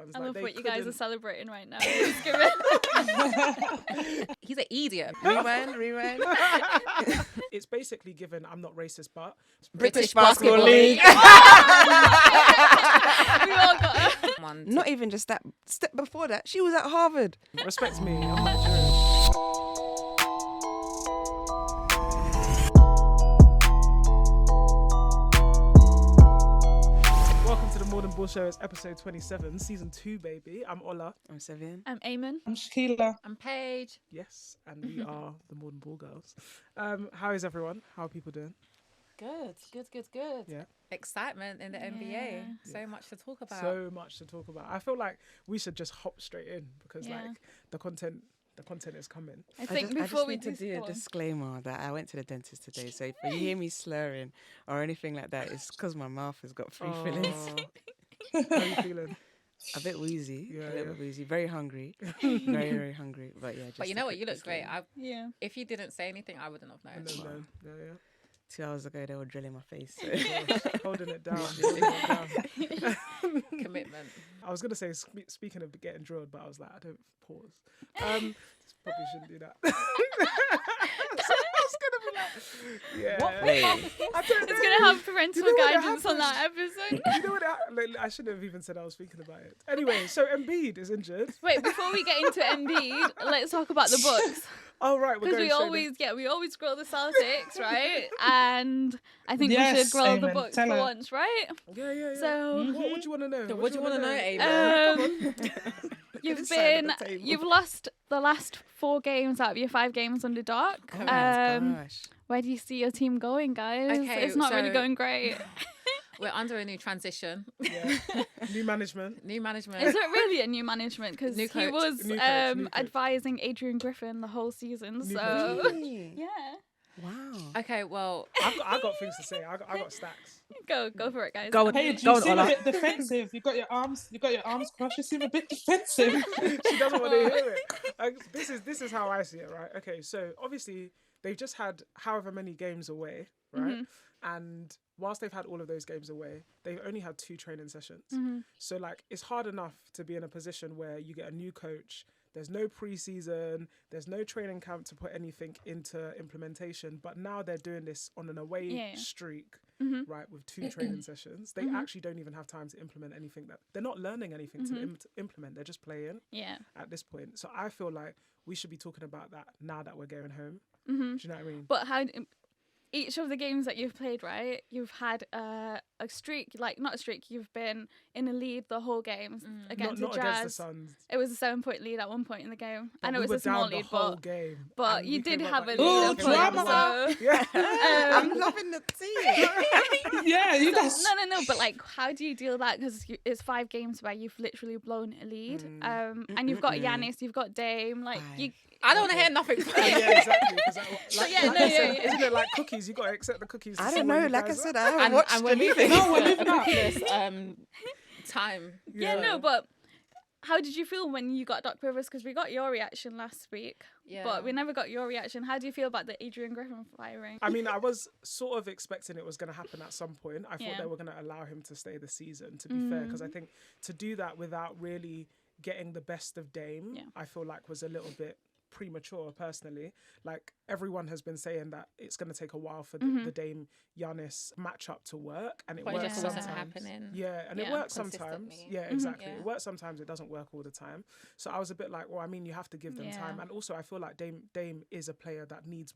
ones. I like, love they what you guys are couldn't- celebrating right now. He's an idiot. Rewind. It's basically given I'm not racist, but British Basketball League. We all got Not even just that. Step before that, she was at Harvard. respect me, I'm Nigerian. Welcome to the More Than Bull Show. It's episode 27, season 2, baby. I'm Ola. I'm Sevian. I'm Eamon. I'm Shakila. I'm Paige. Yes, and we are the More Than Bull girls. How is everyone? How are people doing? Good. Yeah. Excitement in the NBA. Yeah. So much to talk about. So much to talk about. I feel like we should just hop straight in because Yeah. like the content is coming. I think I before just we need to do go a on. disclaimer that I went to the dentist today. So if you hear me slurring or anything like that, it's because my mouth has got free fillings. How are you feeling? A bit woozy. Yeah, a little yeah. bit woozy. Very hungry. Very hungry. But yeah. Just But you a know what? quick You look great. disclaimer. Yeah. If you didn't say anything, I wouldn't have known. No. Yeah. 2 hours ago, they were drilling my face. So. Holding it down. Commitment. I was gonna say speaking of getting drilled, but I was like, I don't pause. Probably shouldn't do that. So I was gonna be like, yeah. Wait. I don't It's know. going to have parental You know what guidance on that episode. You know what? I shouldn't have even said I was thinking about it. Anyway, so Embiid is injured. Wait, before we get into Embiid, let's talk about the Bucks. Oh right, we're Because going we straight in. always grill the Celtics, right? And I think we should Yes, grill the Eamon, Bucks tell for her. once, right? Yeah. So What do you want to know? What do you want to know, Amy? you've This side of been the table. you've lost the last 4 games out of your 5 games under Doc. Oh my gosh. Where do you see your team going, guys? Okay, It's not really so- going great. We're under a new transition. Yeah. New management. New management. Is it really a new management? Because New he coach. was New coach, new coach. advising Adrian Griffin the whole season. New So coach. Really? yeah, Wow. Okay, well, I got things to say. I got stacks. go for it, guys. Go on. Paige, Go you on, seem a Ola. bit defensive. You got your arms crossed. You seem a bit defensive. She doesn't want to hear it. This is how I see it, right? Okay, so obviously they've just had however many games away, right? And whilst they've had all of those games away, they've only had 2 training sessions. So like it's hard enough to be in a position where you get a new coach. There's no preseason. There's no training camp to put anything into implementation. But now they're doing this on an away streak, right, with 2 training sessions. They actually don't even have time to implement anything that they're not learning anything to implement. They're just playing Yeah. at this point. So I feel like we should be talking about that now that we're going home. Do you know what I mean? But how? Each of the games that you've played, right? You've had a streak, like not a streak. You've been in a lead the whole game against not the against Jazz. the Suns. It was a 7-point lead at one point in the game. I know We it's were a small down the lead, whole but game, but and you we did came up have a like- lead. Ooh, at point, drama. so- Yeah. I'm loving the tea. Yeah, you guys. No. But like, how do you deal with that? Because it's 5 games where you've literally blown a lead, and you've got Giannis, you've got Dame. Like you, I don't want to hear nothing from you. Yeah, exactly. 'cause like yeah, I no, said, yeah. Isn't it like cookies? You got to accept the cookies. To I see don't where know. you Like I guys said, are. I haven't And watched we're anything. moving No, we're moving up. this time. yeah, but how did you feel when you got Doc Rivers? Because we got your reaction last week, Yeah. but we never got your reaction. How do you feel about the Adrian Griffin firing? I mean, I was sort of expecting it was going to happen at some point. I thought Yeah. they were going to allow him to stay the season, to be fair, because I think to do that without really getting the best of Dame, Yeah. I feel like was a little bit premature personally. Like everyone has been saying that it's going to take a while for the Dame Giannis matchup to work, and it But it works just wasn't sometimes. happening. Yeah, and it Yeah. works sometimes. Consistently. Yeah, exactly. Yeah. It works sometimes. It doesn't work all the time. So I was a bit like, well, I mean, you have to give them Yeah. time, and also I feel like Dame is a player that needs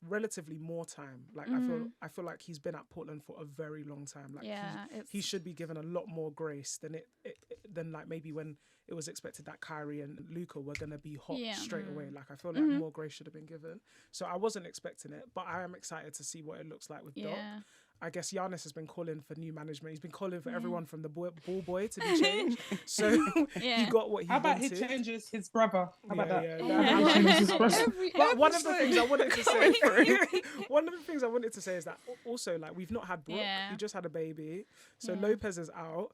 relatively more time. Like I feel like he's been at Portland for a very long time. Like Yeah, he should be given a lot more grace than like maybe when it was expected that Kyrie and Luka were gonna be hot straight away. Like I feel like more grace should have been given. So I wasn't expecting it, but I am excited to see what it looks like with Doc. Yeah. I guess Giannis has been calling for new management. He's been calling for everyone from the ball boy to be changed. So he got what he How about he wanted. changes his brother? How about that? Yeah. He changes his brother. But one of the things I wanted to say, one of the things I wanted to say is that also like we've not had Brooke. Yeah. He just had a baby, so Lopez is out.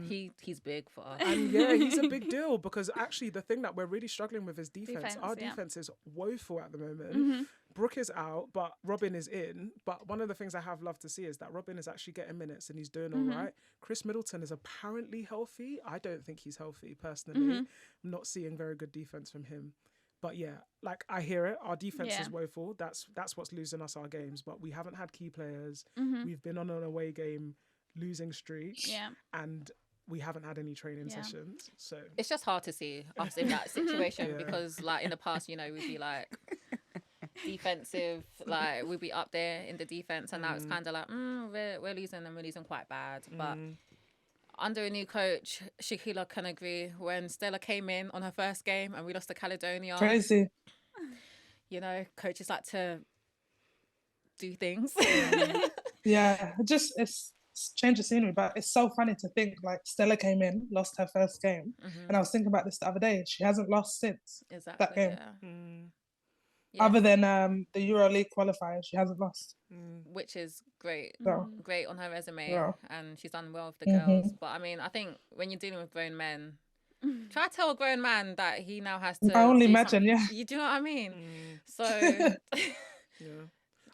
He's big for us. And yeah, he's a big deal because actually the thing that we're really struggling with is defense. Defense, Our yeah. defense is woeful at the moment. Brooke is out, but Robin is in. But one of the things I have loved to see is that Robin is actually getting minutes and he's doing all right. Chris Middleton is apparently healthy. I don't think he's healthy personally. I'm not seeing very good defense from him. But yeah, like I hear it. Our defense is woeful. That's what's losing us our games. But we haven't had key players. We've been on an away game losing streak. Yeah. And we haven't had any training sessions. So it's just hard to see us in that situation because like in the past, you know, we'd be like defensive, like we'd be up there in the defense, and now it's kind of like we're losing and we're losing quite bad. But under a new coach, Shaquilla can agree, when Stella came in on her first game and we lost to Caledonia. Crazy. You know, coaches like to do things. Yeah, it's change the scenery, but it's so funny to think like Stella came in, lost her first game, and I was thinking about this the other day. She hasn't lost since that game. Yeah. Other than the EuroLeague qualifier, she hasn't lost. Which is great. So, Great on her resume, and she's done well with the girls. But I mean, I think when you're dealing with grown men, try to tell a grown man that he now has to. I only do imagine, something. yeah. You do know what I mean? So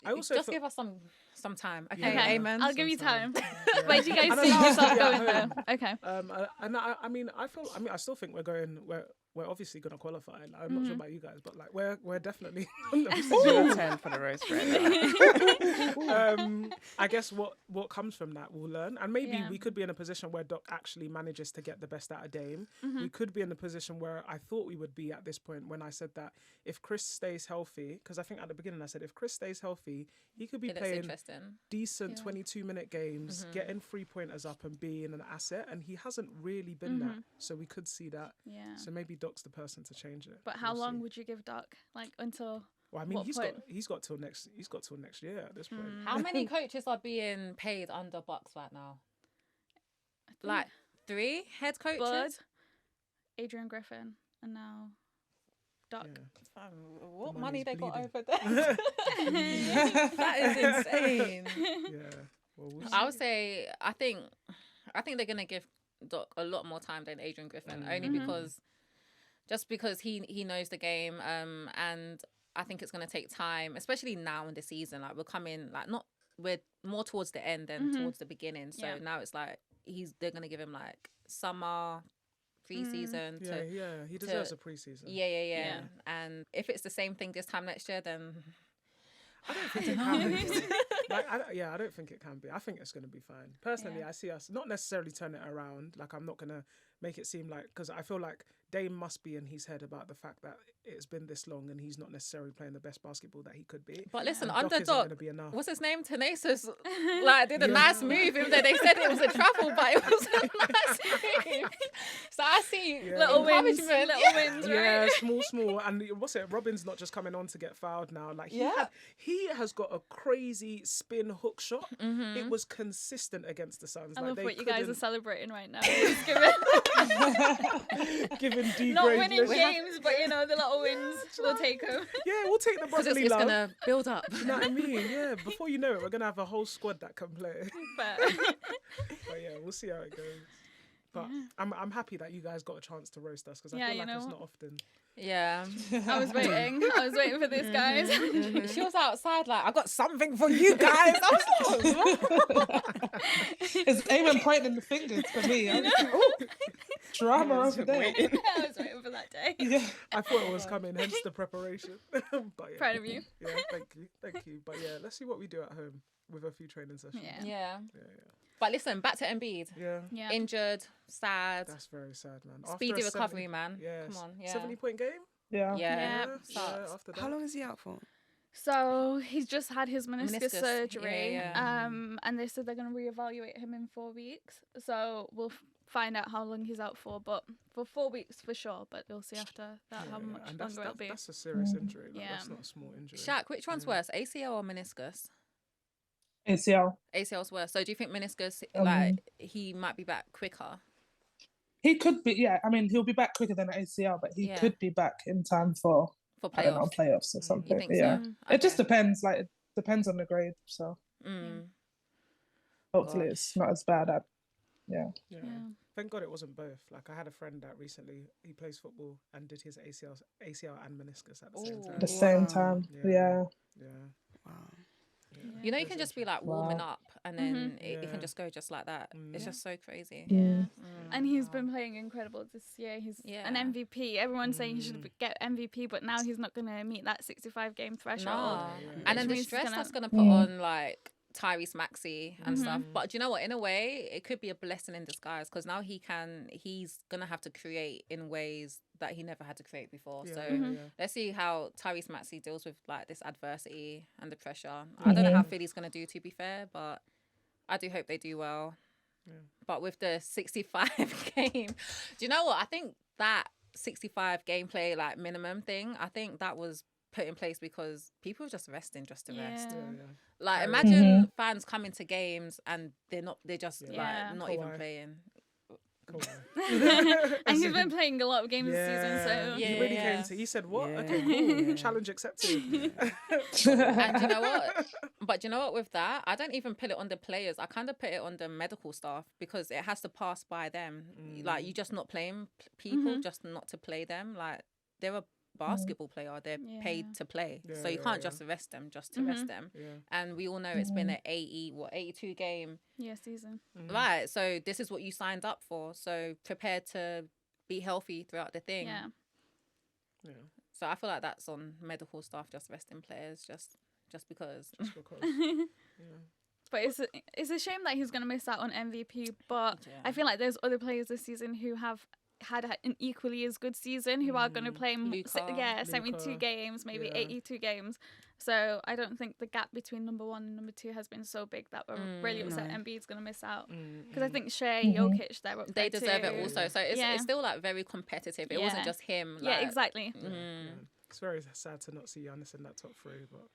I also just give us some time, okay? Yeah. Amen. I'll give you time. Yeah. Where do you guys And see I- yourself yeah, going though? Okay. And I still think we're obviously gonna qualify. Like, I'm not sure about you guys, but like we're definitely. 0-10 for the roast right I guess what comes from that we'll learn, and maybe Yeah. we could be in a position where Doc actually manages to get the best out of Dame. We could be in a position where I thought we would be at this point when I said that if Chris stays healthy, because I think at the beginning I said if Chris stays healthy, he could be It looks playing interesting. decent 22-minute games, getting 3-pointers up and being an asset, and he hasn't really been that. So we could see that. Yeah. So maybe Doc's the person to change it. But how We'll long see. would you give Doc? Like until Well, I mean, what he's point? got till next year at this point. How many coaches are being paid under Bucks right now? Like 3 head coaches. Bud, Adrian Griffin, and now Doc. Yeah. What The money money's they got bleeding. over there? That is insane. Yeah. Well, we'll I see. would say I think they're gonna give Doc a lot more time than Adrian Griffin, only because he knows the game, and I think it's gonna take time, especially now in the season. Like we're coming, like we're more towards the end than towards the beginning. So now it's like they're gonna give him like summer, pre-season. He deserves a preseason. Yeah. And if it's the same thing this time next year, then I don't think it can be. I don't think it can be. I think it's going to be fine. Personally, I see us not necessarily turn it around. Like, I'm not going to make it seem like, because I feel like Dame must be in his head about the fact that it's been this long and he's not necessarily playing the best basketball that he could be. But listen, And Doc isn't underdog, gonna be enough. what's his name? Tenacious, like did a nice move. Even though they said it was a travel, but it was a nice move. So I see Little wins, encouragement. little wins, right? Yeah, small. And what's it? Robin's not just coming on to get fouled now. Like he has got a crazy spin hook shot. It was consistent against the Suns. I like, love they what you guys are couldn't- celebrating right now. Just giving D not grade. winning games, but you know the little wins, we'll take them. Yeah, we'll take the Because brotherly it's love. gonna build up. You know what I mean? Yeah. Before you know it, we're gonna have a whole squad that can play. But But yeah, we'll see how it goes. But I'm happy that you guys got a chance to roast us, because I Yeah, feel you like know it's what? not often. Yeah. I was waiting for this, guys. She was outside like, I got something for you guys. I was like, It's Eamon pointing the fingers for me. I was like, oh, drama over there. I was waiting for that day. Yeah. I thought it was coming, hence the preparation. But yeah. Proud of you. Yeah, thank you. But yeah, let's see what we do at home with a few training sessions. Yeah. yeah. But listen, back to Embiid. Yeah. Injured, sad, That's very sad, man. After speedy a recovery, man. Yeah. Come on, yeah. 70-point game? Yeah. Yeah. Yeah. After that. How long is he out for? So he's just had his meniscus Meniscus, surgery, yeah. and they said they're going to reevaluate him in 4 weeks. So we'll find out how long he's out for, but for 4 weeks for sure. But we'll see after that how much And longer it'll be. that's a serious injury. Like, Yeah. That's not a small injury. Shaq, which one's worse, ACL or meniscus? ACL. ACL's worse. So do you think meniscus, Um, like, he might be back quicker? He could be, yeah. I mean, he'll be back quicker than ACL, but he Yeah. could be back in time for, For I don't know, playoffs? playoffs or something. think Yeah. so? It just Okay. depends. Like, it depends on the grade. So Mm. hopefully Gosh. it's not as bad. Yeah. Yeah. Yeah. Thank God it wasn't both. Like I had a friend that recently he plays football and did his ACL and meniscus at the same time. The same time. Yeah. Wow. You know, you can just be like warming up and then it can just go just like that. It's just so crazy. Yeah. And he's been playing incredible this year. He's an MVP. Everyone's saying he should get MVP, but now he's not going to meet that 65 game threshold. No. And then the stress that's going to put on like Tyrese Maxey and stuff. But do you know what? In a way, it could be a blessing in disguise because now he's going to have to create in ways that he never had to create before. Let's see how Tyrese Maxey deals with like this adversity and the pressure. I don't know how Philly's going to do, to be fair, but I do hope they do well. Yeah. But with the 65 game, do you know what? I think that 65 gameplay like minimum thing, I think that was put in place because people are just resting just to rest. Like imagine fans coming to games and they're just like not even playing. And he's been playing a lot of games this season, so he really came to. He said, "What? Okay, cool. Challenge accepted." And you know what? But you know what? With that, I don't even put it on the players. I kind of put it on the medical staff because it has to pass by them. Like you just not playing people, just not to play them. Like they're a basketball player, they're paid to play, so you can't just arrest them just to rest them. And we all know it's been an 82 game season, right? So this is what you signed up for, so prepare to be healthy throughout the thing. So I feel like that's on medical staff, just resting players just because. But it's a shame that he's going to miss out on MVP, but I feel like there's other players this season who have had an equally as good season who are going to play 72 games, maybe 82 games. So I don't think the gap between number 1 and number 2 has been so big that we're really upset Embiid's going to miss out. Because I think Shea, Jokic, they deserve it also. So it's still like very competitive. It wasn't just him. Like, exactly. It's very sad to not see Giannis in that top 3, but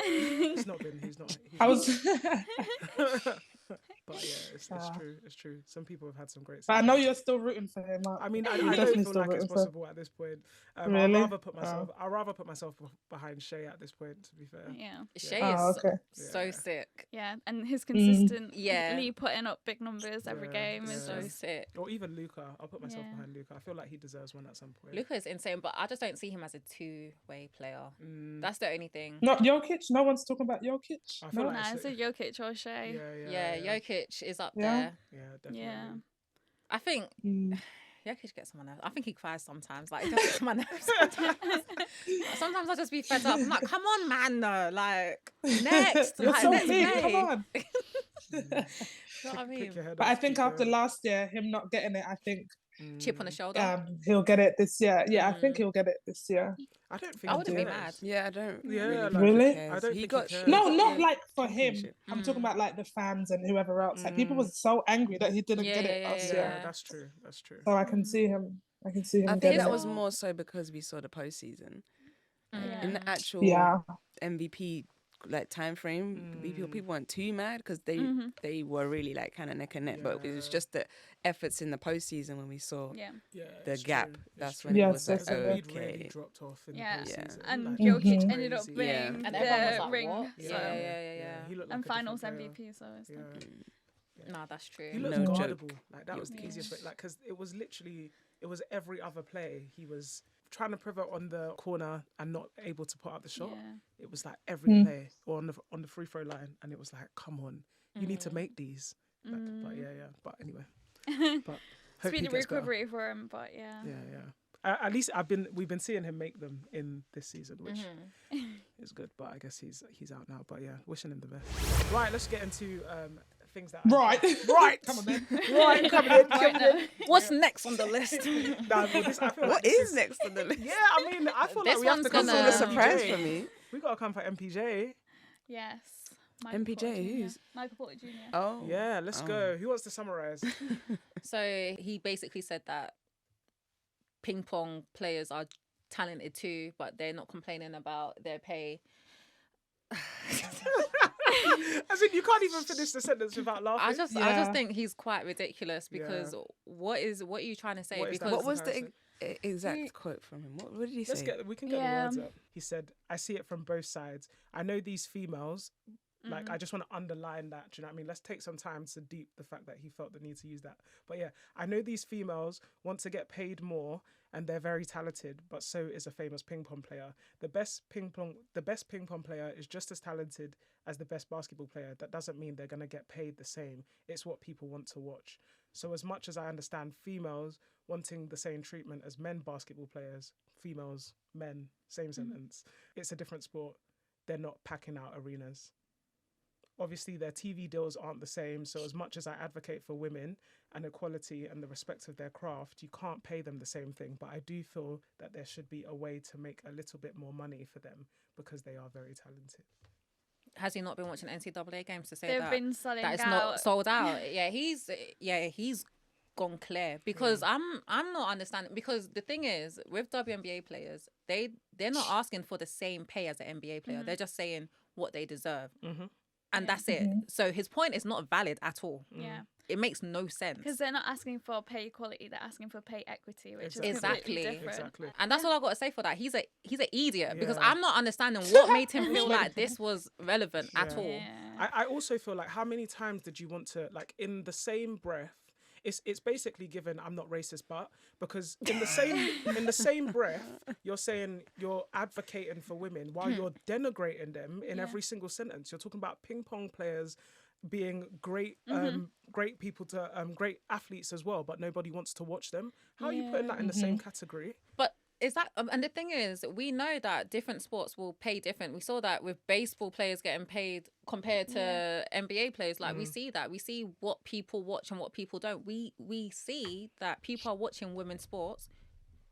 he's not. I was. But yeah, it's true. It's true. Some people have had some great. But I know you're still rooting for him. I mean, I don't feel like it's possible at this point. Really? I'd rather put myself behind Shea at this point. To be fair, Shea is so sick. Yeah, and his consistently putting up big numbers every game is so sick. Or even Luka, I'll put myself behind Luka. I feel like he deserves one at some point. Luka is insane, but I just don't see him as a two-way player. That's the only thing. Not Jokic. No one's talking about Jokic. It's a Jokic or Shea. Yeah, Jokic is up there. Yeah, definitely. Yeah. I think Jokic gets on my nerves. I think he cries sometimes. Like, it just gets on my nerves sometimes. Sometimes I'll just be fed up. I'm like, come on, man, no. Like, next. You're like, so next big, play. come on. You know what I mean? But I think after last year, him not getting it, I think chip on the shoulder. He'll get it this year. Yeah, I think he'll get it this year. I don't think I wouldn't be mad. Yeah, I don't. Really? I don't think he cares. No, not like for him. I'm talking about like the fans and whoever else. Like people were so angry that he didn't get it last year. That's true. So I can see him. I think that was more so because we saw the postseason. Like, in the actual MVP like time frame, people weren't too mad because they were really like kind of neck and neck. But it was just the efforts in the postseason when we saw the gap. That's when it was like, Embiid really dropped off in the postseason. And Jokic ended up winning and everyone was the like, ring. What? He looked like and a finals different MVP. So it's no, that's true. He looked guardable. Like that was the easiest way. Like because it was every other play he was trying to pivot on the corner and not able to put up the shot. It was like every play or on the free throw line, and it was like, come on, you need to make these. Like, but but anyway, but speedy recovery for him. But at least we've been seeing him make them in this season, which is good. But I guess he's out now. But yeah, wishing him the best. Right, let's get into things that right. Come on, then. Right, coming in. What's next on the list? What is next on the list? Yeah, I mean, I feel this like we have to come gonna... for a surprise for me. We gotta come for MPJ. Yes. MPJ, who's? Michael Porter Jr. Oh. Yeah, let's go. Who wants to summarize? So he basically said that ping pong players are talented too, but they're not complaining about their pay. As in, you can't even finish the sentence without laughing. I just think he's quite ridiculous because what are you trying to say? What was the exact quote from him? What did he say? We can get the words up. He said, "I see it from both sides. I know these females Like, I just want to underline that. Do you know what I mean? Let's take some time to deep the fact that he felt the need to use that. But yeah, I know these females want to get paid more and they're very talented, but so is a famous ping pong player. The best ping pong player is just as talented as the best basketball player. That doesn't mean they're going to get paid the same. It's what people want to watch. So as much as I understand females wanting the same treatment as men basketball players, females, men, same sentence, it's a different sport. They're not packing out arenas. Obviously, their TV deals aren't the same. So as much as I advocate for women and equality and the respect of their craft, you can't pay them the same thing. But I do feel that there should be a way to make a little bit more money for them because they are very talented. Has he not been watching NCAA games to say They've been selling that it's out. not sold out? He's gone clear because I'm not understanding, because the thing is with WNBA players, they're not asking for the same pay as an NBA player. They're just saying what they deserve. And that's it. So his point is not valid at all. Yeah. It makes no sense. Because they're not asking for pay equality, they're asking for pay equity, which is exactly different. Exactly. And that's all I've got to say for that. He's an idiot because I'm not understanding what made him feel like this was relevant at all. Yeah. I also feel like, how many times did you want to, like, in the same breath, it's basically given I'm not racist, but because in the same breath you're saying you're advocating for women while you're denigrating them in every single sentence. You're talking about ping pong players being great great people to great athletes as well, but nobody wants to watch them. How are you putting that in the same category? But is that and the thing is, we know that different sports will pay different. We saw that with baseball players getting paid compared to NBA players. Like we see what people watch and what people don't. We see that people are watching women's sports.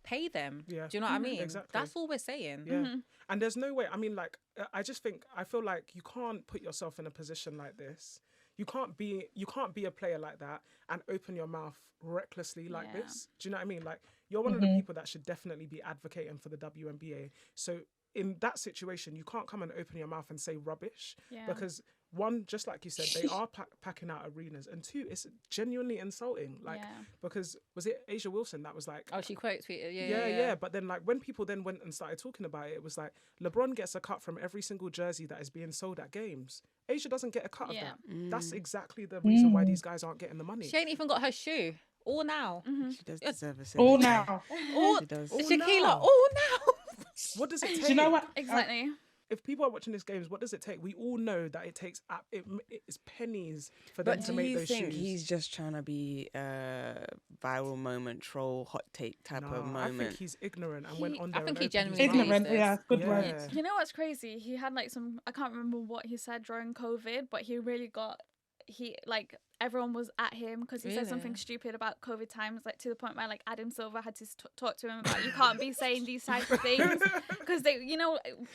Pay them. Do you know what I mean? Exactly. That's all we're saying. Yeah. And there's no way. I mean, like, I feel like you can't put yourself in a position like this. You can't be a player like that and open your mouth recklessly like this. Do you know what I mean? Like, you're one of the people that should definitely be advocating for the WNBA. So in that situation, you can't come and open your mouth and say rubbish because, one, just like you said, they are packing out arenas, and two, it's genuinely insulting. Like, because was it Asia Wilson that was like, oh, she quote tweeted, yeah. But then, like, when people then went and started talking about it, it was like LeBron gets a cut from every single jersey that is being sold at games. Asia doesn't get a cut of that. That's exactly the reason why these guys aren't getting the money. She ain't even got her shoe. All now. She does deserve a all now. She does. Shakila, all now. What does it take? Do you know what? Exactly. If people are watching these games, what does it take? We all know that it takes it's pennies for them to make those shoes. Do you think he's just trying to be a viral moment, troll, hot take type of moment? I think he's ignorant and went on there. I think and he opened his genuinely mouth. ignorant. Yeah, good word. You know what's crazy? He had like I can't remember what he said during COVID, but he really everyone was at him because he said something stupid about COVID times, like to the point where like Adam Silver had to talk to him about you can't be saying these types of things because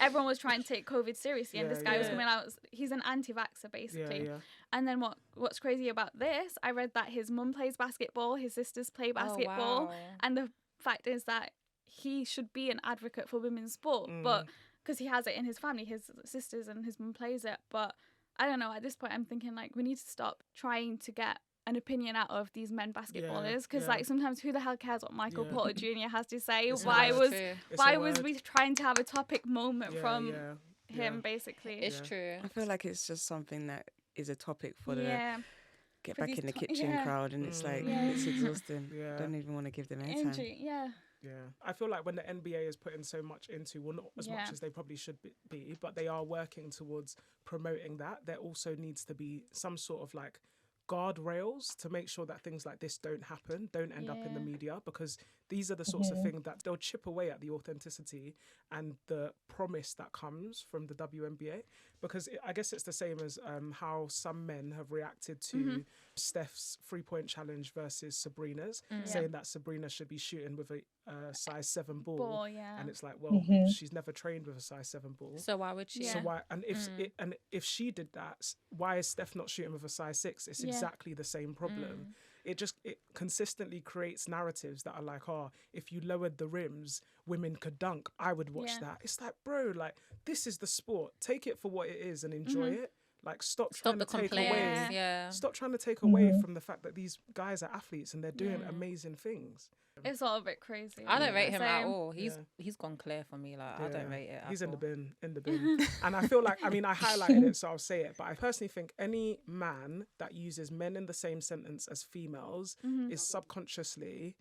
everyone was trying to take COVID seriously, and this guy was coming out. He's an anti-vaxxer basically. And then what's crazy about this? I read that his mum plays basketball, his sisters play basketball, and the fact is that he should be an advocate for women's sport, but because he has it in his family, his sisters and his mum plays it, but. I don't know, at this point I'm thinking like we need to stop trying to get an opinion out of these men basketballers because like sometimes who the hell cares what Michael Porter Jr. has to say? Why was we trying to have a topic moment from him basically? It's true. I feel like it's just something that is a topic for the get back in the kitchen crowd, and it's like it's exhausting. Don't even want to give them any time. Yeah, I feel like when the NBA is putting so much into, well, not as much as they probably should be, but they are working towards promoting that. There also needs to be some sort of like guardrails to make sure that things like this don't happen, don't end up in the media, because these are the sorts of things that they'll chip away at the authenticity and the promise that comes from the WNBA. Because I guess it's the same as how some men have reacted to Steph's 3-point challenge versus Sabrina's, saying that Sabrina should be shooting with a size 7 ball. And it's like, well, she's never trained with a size 7 ball. So why would she? So why? And if she did that, why is Steph not shooting with a size 6? It's exactly the same problem. It consistently creates narratives that are like, oh, if you lowered the rims, women could dunk. I would watch that. It's like, bro, like, this is the sport. Take it for what it is and enjoy it. Like, stop trying to take away. Stop trying to take away from the fact that these guys are athletes and they're doing amazing things. It's all a bit crazy. I don't rate him at all. He's gone clear for me. Like, I don't rate it. He's in the bin. And I feel like, I mean, I highlighted it, so I'll say it. But I personally think any man that uses men in the same sentence as females is subconsciously.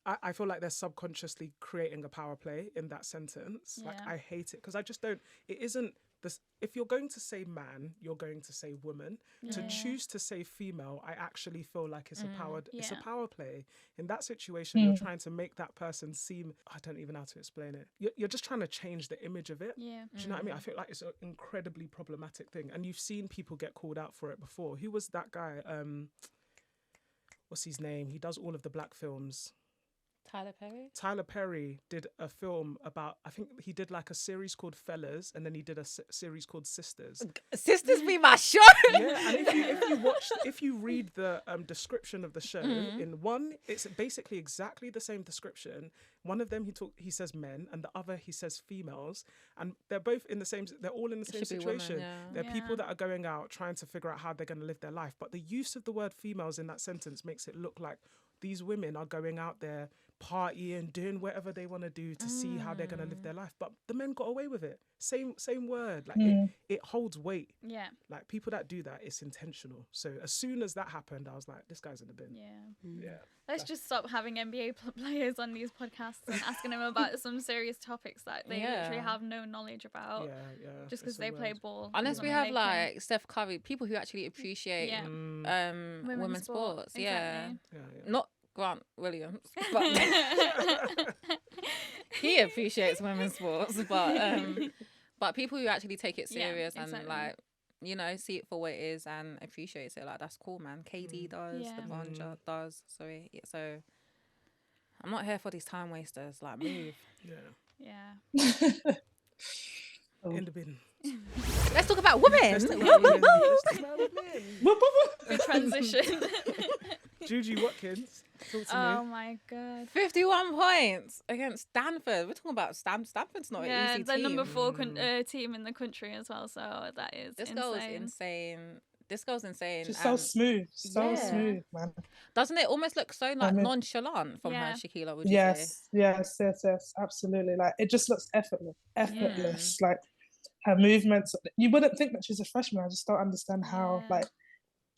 I feel like they're subconsciously creating a power play in that sentence. Like, I hate it because I just don't. It isn't this. If you're going to say man, you're going to say woman. To choose to say female, I actually feel like it's it's a power play. In that situation, you're trying to make that person seem. I don't even know how to explain it. You're just trying to change the image of it. Yeah. Do you know what I mean? I feel like it's an incredibly problematic thing, and you've seen people get called out for it before. Who was that guy? What's his name? He does all of the black films. Tyler Perry did a film about, I think he did like a series called Fellas, and then he did a series called Sisters. Sisters be my show. Yeah, and if you read the description of the show, in one, it's basically exactly the same description. One of them he says men, and the other he says females, and they're both in the same. They're all in the same situation. Women, They're people that are going out trying to figure out how they're going to live their life. But the use of the word females in that sentence makes it look like these women are going out there partying, doing whatever they want to do to see how they're going to live their life. But the men got away with it. Same word. Like it holds weight. Yeah. Like people that do that, it's intentional. So as soon as that happened, I was like, this guy's in the bin. Yeah. Let's just stop having NBA players on these podcasts and asking them about some serious topics that they literally have no knowledge about. Just because they play ball. Unless we have like Steph Curry, people who actually appreciate women's sports. Exactly. Not Grant Williams, but he appreciates women's sports, but people who actually take it serious and like, you know, see it for what it is and appreciates it, like, that's cool, man. KD does, LeBron does. So I'm not here for these time wasters. Like, move. In the bin. Let's talk about women. The transition. Juju Watkins, talk to me. Oh my god. 51 points against Stanford. We're talking about Stanford's not an easy team. Yeah, the number 4 team in the country as well, so that is This girl is insane. This girl's insane. She's so smooth. Smooth, man. Doesn't it almost look so like nonchalant from her, Shaquila, would you say? Yes, absolutely. Like, it just looks effortless. Like, her movements, you wouldn't think that she's a freshman. I just don't understand how, like,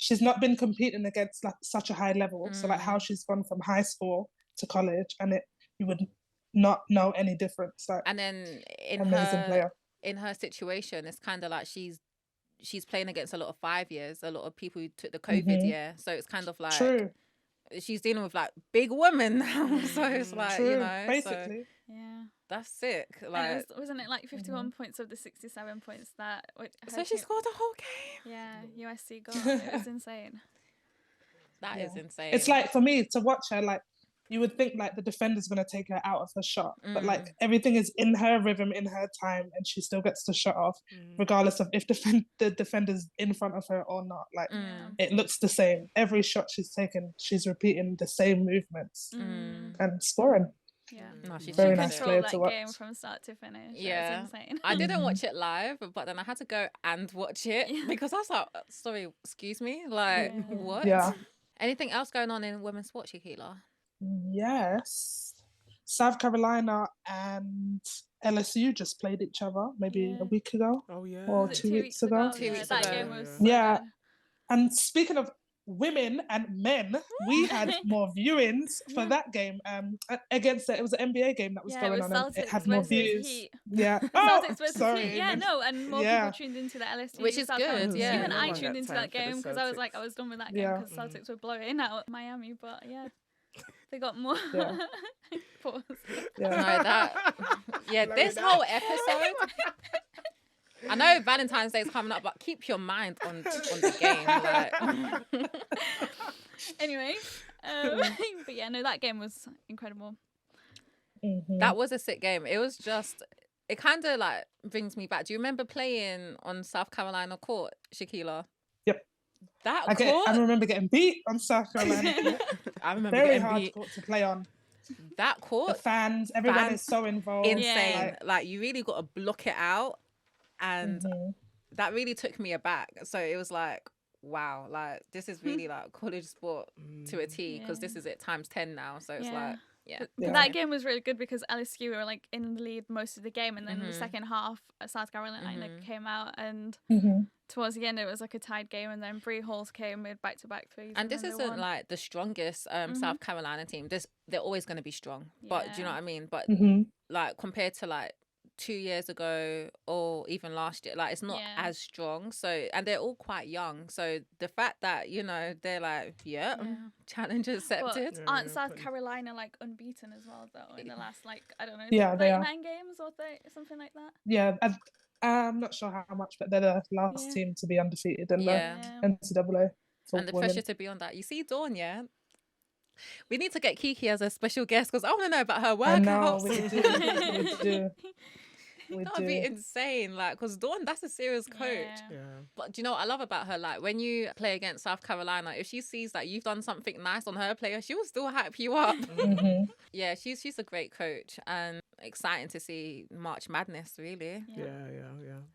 she's not been competing against like such a high level. So like how she's gone from high school to college, and you would not know any difference. Like, and then in her situation, it's kind of like she's playing against a lot of 5 years, a lot of people who took the COVID year. So it's kind of like she's dealing with like big women now. So it's like, you know, basically. That's sick. Like, wasn't it like 51 points of the 67 points that? So she scored the whole game. Yeah, USC goal. It was insane. That is insane. It's like, for me to watch her, like, you would think like the defender's gonna take her out of her shot, but like everything is in her rhythm, in her time, and she still gets the shot off, regardless of if the defender's in front of her or not. Like, it looks the same. Every shot she's taken, she's repeating the same movements and scoring. No, she's very nice player to watch. Game from start to finish. Yeah, it's insane. I didn't watch it live, but then I had to go and watch it because I was like, sorry, excuse me, like what? Yeah. Anything else going on in women's sports, Shaquila? Yes, South Carolina and LSU just played each other maybe a week ago. Oh yeah, or 2 weeks ago. 2 weeks that ago. Game was and speaking of women and men, we had more viewings for that game against it was an NBA game that was going on, and it had more views. Heat. Celtics versus Heat. And more people tuned into the LSU, which is good. Even I tuned into that game because I was like, I was done with that game because Celtics were blowing out Miami, but they got more. Pause. This whole episode. I know Valentine's Day is coming up, but keep your mind on the game. Like. Anyway, but that game was incredible. That was a sick game. It was just, it kind of like brings me back. Do you remember playing on South Carolina court, Shaquila? Yep. I remember getting beat on South Carolina. I remember very getting hard beat. court to play on. That court, the fans, everyone is so involved. Insane. Like, you really got to block it out. And that really took me aback. So it was like, wow, like this is really like college sport to a T, because this is it times 10 now. So it's like, that game was really good because LSU were like in the lead most of the game, and then in the second half, South Carolina came out, and towards the end it was like a tied game, and then Bree Halls came with back-to-back threes. And this isn't like the strongest South Carolina team. They're always going to be strong, but do you know what I mean? But like compared to like 2 years ago or even last year, like it's not as strong. So, and they're all quite young, so the fact that, you know, they're like challenge accepted. But aren't South Carolina like unbeaten as well though in the last, like, I don't know, 39 games or 30, something like that? I'm not sure how much, but they're the last team to be undefeated in the NCAA and the pressure to be on that. You see Dawn, we need to get Kiki as a special guest, because I want to know about her workouts. We do. That would be insane, like, because Dawn, that's a serious coach. But do you know what I love about her? Like, when you play against South Carolina, if she sees that you've done something nice on her player, she will still hype you up. Yeah, she's a great coach, and exciting to see March Madness, really.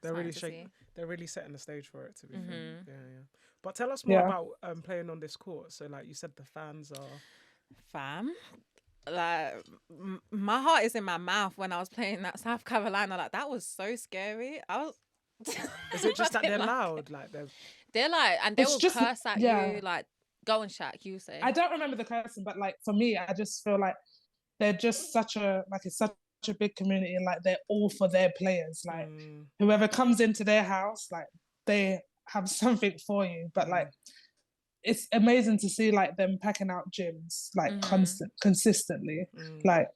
They're really setting the stage for it, to be fair. But tell us more about playing on this court. So like you said, the fans are like my heart is in my mouth when I was playing that South Carolina. Like, that was so scary. Is it just that they're loud? Like they're like, and they will curse at you. Like, go on, Shaq, you say. I don't remember the cursing, but like for me, I just feel like they're just such a big community, and like they're all for their players. Like whoever comes into their house, like they have something for you. But like, it's amazing to see like them packing out gyms like consistently. Like,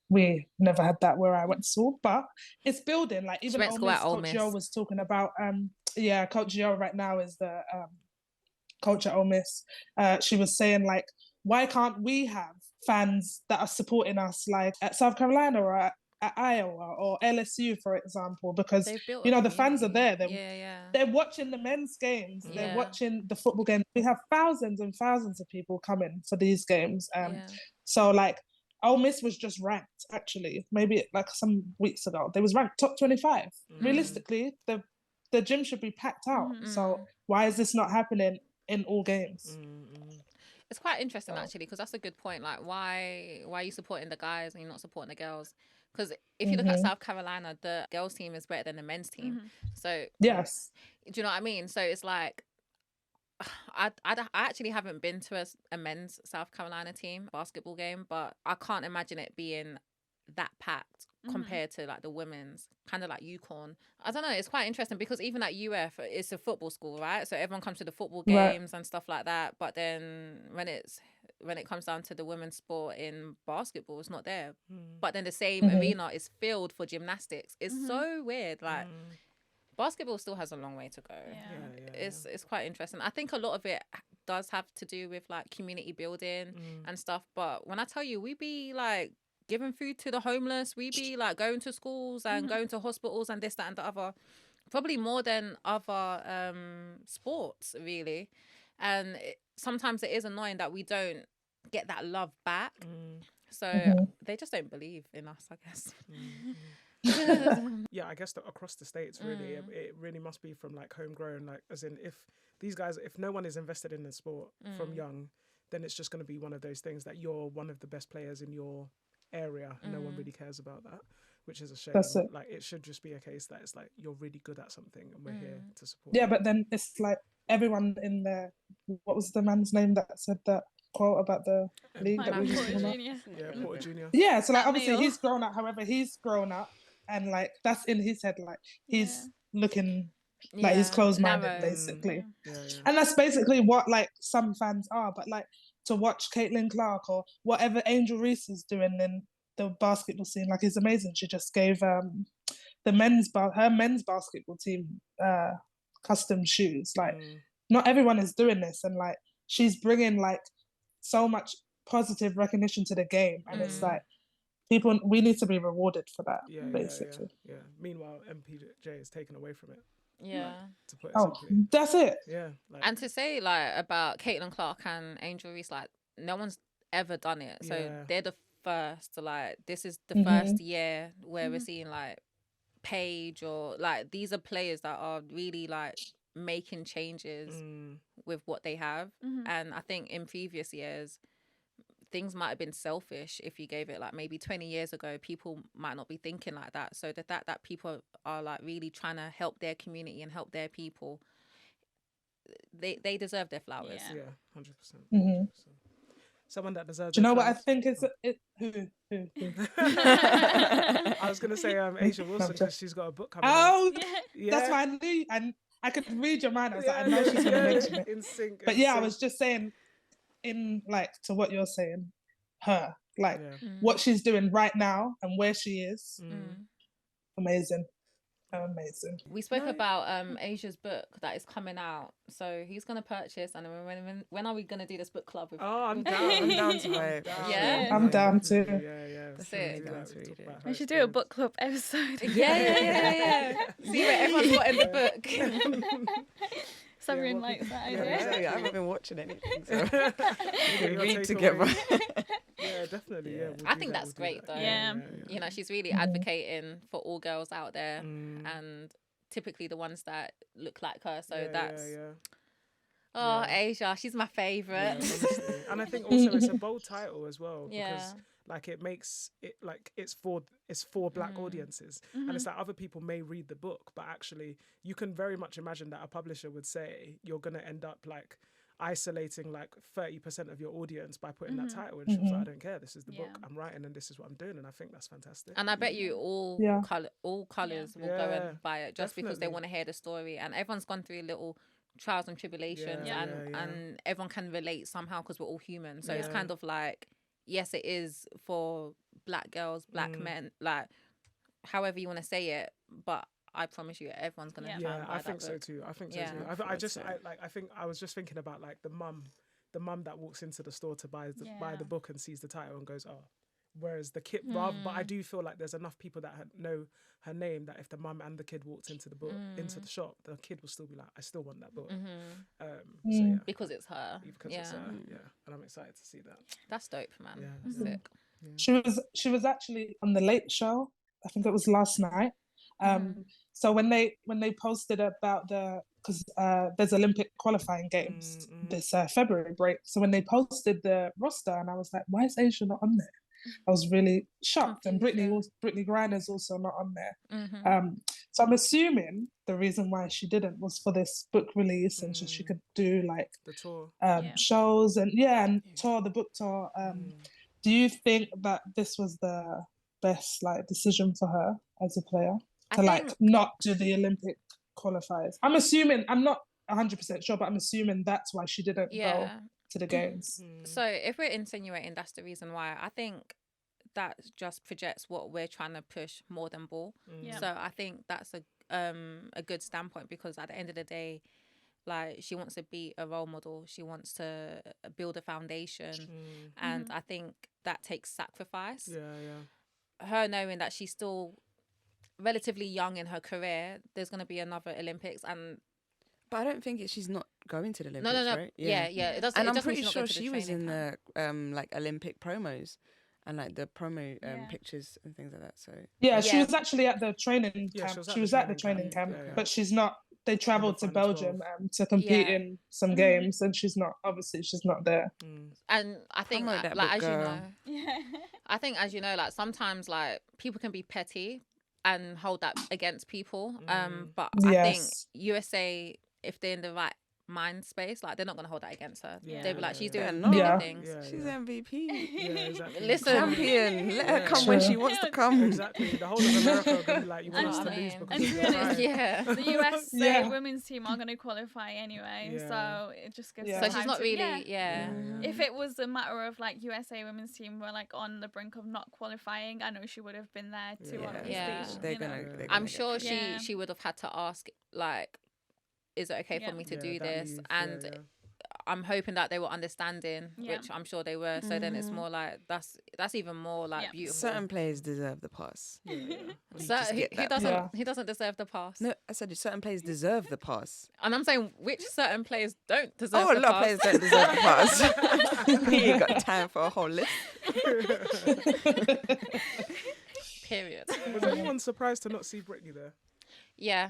we never had that where I went to school, but it's building. Like, even Coach Yo was talking about Coach Yo right now is the coach at Ole Miss. She was saying like, why can't we have fans that are supporting us like at South Carolina or at Iowa or LSU, for example, because you know the fans are there. They're watching the men's games. They're watching the football games. We have thousands and thousands of people coming for these games. So like, Ole Miss was just ranked, actually, maybe like some weeks ago. They was ranked top 25. Realistically, the gym should be packed out. So why is this not happening in all games? It's quite interesting, actually, because that's a good point. Like, why are you supporting the guys and you're not supporting the girls? Because if you look at South Carolina, the girls' team is better than the men's team. So yes, do you know what I mean? So it's like, I actually haven't been to a men's South Carolina team basketball game, but I can't imagine it being that packed compared to like the women's, kind of like UConn. I don't know, it's quite interesting because even at UF, it's a football school, right? So everyone comes to the football games and stuff like that. But then when it comes down to the women's sport in basketball, it's not there. But then the same arena is filled for gymnastics. It's so weird. Like, basketball still has a long way to go. It's quite interesting. I think a lot of it does have to do with like community building and stuff. But when I tell you, we be like giving food to the homeless, we be like going to schools and going to hospitals and this, that, and the other, probably more than other sports, really. And sometimes it is annoying that we don't get that love back. So they just don't believe in us, I guess. Yeah, I guess that across the states, really, it really must be from like homegrown. Like, as in, if these guys, if no one is invested in the sport from young, then it's just going to be one of those things that you're one of the best players in your area. No one really cares about that, which is a shame. That's it. Like, it should just be a case that it's like you're really good at something and we're here to support. Yeah, but then it's like everyone in there. What was the man's name that said that quote about the league that we were talking about? Porter Jr. Yeah, so like obviously he's grown up. However, he's grown up, and like that's in his head. Like he's looking like he's closed-minded, basically. And that's basically what like some fans are. But like, to watch Caitlin Clark or whatever Angel Reese is doing in the basketball scene, like, it's amazing. She just gave her men's basketball team custom shoes. Like, not everyone is doing this, and like she's bringing like so much positive recognition to the game, and it's like we need to be rewarded for that, basically. Yeah. Meanwhile, MPJ is taken away from it. Yeah. Like, to put it simply. That's it. Yeah. Like, and to say like about Caitlin Clark and Angel Reese, like no one's ever done it. So they're the first. Like, this is the first year where we're seeing like Paige, or like these are players that are really like making changes with what they have. And I think in previous years things might have been selfish. If you gave it like maybe 20 years ago, people might not be thinking like that. So the fact that people are like really trying to help their community and help their people, they deserve their flowers. Yeah, 100%. Mm-hmm. Someone that deserves. Do you know what I think is who? I was gonna say Asia Wilson, because she's got a book coming out. Oh, that's why I knew, and I could read your mind. I was like, I know she's gonna mention it. In sync. But yeah, I was just saying, in like to what you're saying, her like what she's doing right now and where she is, amazing. We spoke about Asia's book that is coming out, so he's gonna purchase, and when are we gonna do this book club with? Oh, I'm down. I'm down to it. Yeah, I'm down too. Yeah. That's it. We should do a book club episode. Yeah. See where everyone's got in the book. Sabrina likes that idea. I haven't been watching anything, so we read together. Yeah, definitely. Yeah, I think that's great though. Yeah. You know, she's really advocating for all girls out there, and typically the ones that look like her. So Asia, she's my favourite. Yeah, and I think also it's a bold title as well, because like it makes it like it's for Black audiences, and it's like other people may read the book, but actually you can very much imagine that a publisher would say you're gonna end up like isolating like 30% of your audience by putting that title, and she was like, I don't care, this is the book I'm writing and this is what I'm doing, and I think that's fantastic. And I bet you all colours will go and buy it just because they want to hear the story, and everyone's gone through little trials and tribulations, and everyone can relate somehow because we're all human. So it's kind of like, yes, it is for Black girls, Black men, like however you want to say it, but I promise you, everyone's gonna. Yeah, I think so too. I think so too. I think I was just thinking about like the mum that walks into the store to buy the book and sees the title and goes, oh. Whereas the kid, but I do feel like there's enough people that know her name that if the mum and the kid walked into the book into the shop, the kid will still be like, I still want that book. Because it's her. It's her, and I'm excited to see that. That's dope, man. Yeah, sick. Yeah. She was actually on the Late Show. I think it was last night. So when they posted about because there's Olympic qualifying games this February break. So when they posted the roster, and I was like, why is Asia not on there? I was really shocked, and Brittany Griner's also not on there. So I'm assuming the reason why she didn't was for this book release, and so she could do like the tour, shows, and tour, the book tour. Do you think that this was the best like decision for her as a player to not do the Olympic qualifiers? I'm assuming, I'm not 100% sure, but I'm assuming that's why she didn't go to the games. So if we're insinuating that's the reason why, I think that just projects what we're trying to push more than ball. So I think that's a good standpoint, because at the end of the day, like, she wants to be a role model, she wants to build a foundation, and I think that takes sacrifice. Her knowing that she's still relatively young in her career, there's going to be another Olympics, but I don't think she's not going to the Olympics. No. Right? Yeah. It does. And it I'm does pretty sure she was in the like Olympic promos and like the promo pictures and things like that. So she was actually at the training camp. She was at the training camp, but she's not. They travelled to Belgium to compete in some games, and she's not there. And I think, like as you know, I think as you know, like sometimes like people can be petty and hold that against people. But I think USA, if they're in the right mind space, like they're not gonna hold that against her. They'll be like, she's doing many things. She's MVP. Exactly. Listen, champion. Let her come when she wants to come. Exactly. The whole of America are gonna be like, you want us to lose because the US women's team are gonna qualify anyway, so it just gives. So she's not really. If it was a matter of like USA women's team were like on the brink of not qualifying, I know she would have been there too. They're gonna I'm sure she would have had to ask, like, is it okay for me to do this? And I'm hoping that they were understanding, which I'm sure they were. So then it's more like that's even more like beautiful. Certain players deserve the pass. So he doesn't deserve the pass. No, I said certain players deserve the pass. And I'm saying which certain players don't deserve the pass. Oh, a lot of players don't deserve the pass. You ain't got time for a whole list. Period. Was anyone surprised to not see Britney there? Yeah.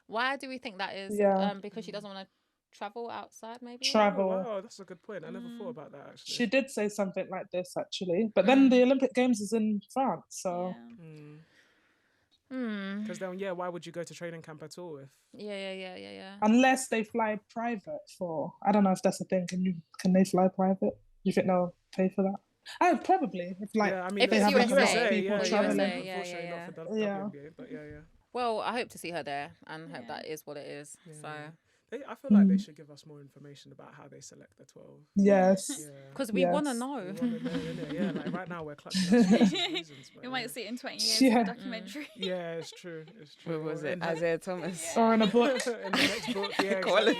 Why do we think that is? Yeah. Because she doesn't want to travel outside, maybe? Travel. Oh, wow, that's a good point. I never thought about that, actually. She did say something like this, actually. But then the Olympic Games is in France, so... Because then, why would you go to training camp at all if... Yeah. Unless they fly private for... I don't know if that's a thing. Can they fly private? Do you think they'll pay for that? Oh, probably. If if they it's have like, a lot USA, of people traveling. Unfortunately, not for WNBA, but yeah. Well, I hope to see her there and hope that is what it is. Yeah. So I feel like they should give us more information about how they select the 12. Yes. Because we want to know. We wanna know, innit? Yeah, like right now we're clutching at reasons. You might see it in 20 years Yeah. in the documentary. Yeah, it's true. What was Or it? in the- Isaiah Thomas. Or in a book. in the next book, yeah, exactly.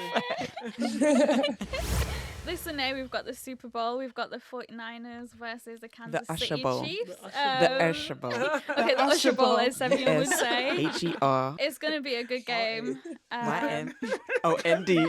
Listen, now we've got the Super Bowl. We've got the 49ers versus the Kansas Usher City Bowl. Chiefs. The Usher Bowl. Okay, the Usher Bowl, as Samuel would say. H-E-R. It's going to be a good game. Y-M-O-N-D.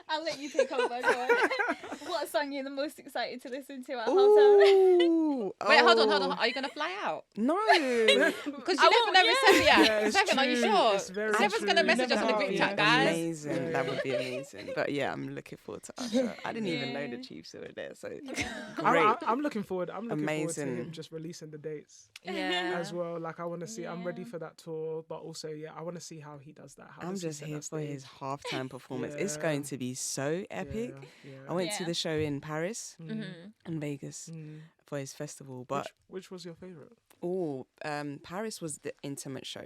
I'll let you take over. Go on. What song are you the most excited to listen to at halftime? Ooh. Wait, hold on. Are you going to fly out? No. Because you never know with Sevia. it's Sevia, are you true. sure? It's very Sevia's going to true. message us in the group chat, guys. Amazing. That would be amazing. But yeah, I'm looking forward to Usher. I didn't even know the Chiefs were there, so great. I'm looking forward. I'm looking forward to Amazing. him just releasing the dates Yeah. as well. Like I want to see. I'm ready for that tour, but also I want to see how he does that. How I'm does he just set here that for his stage? halftime performance. It's going to be so epic. Yeah. I went to the show in Paris Mm-hmm. and Vegas for his festival, but which was your favorite? Paris was the intimate show.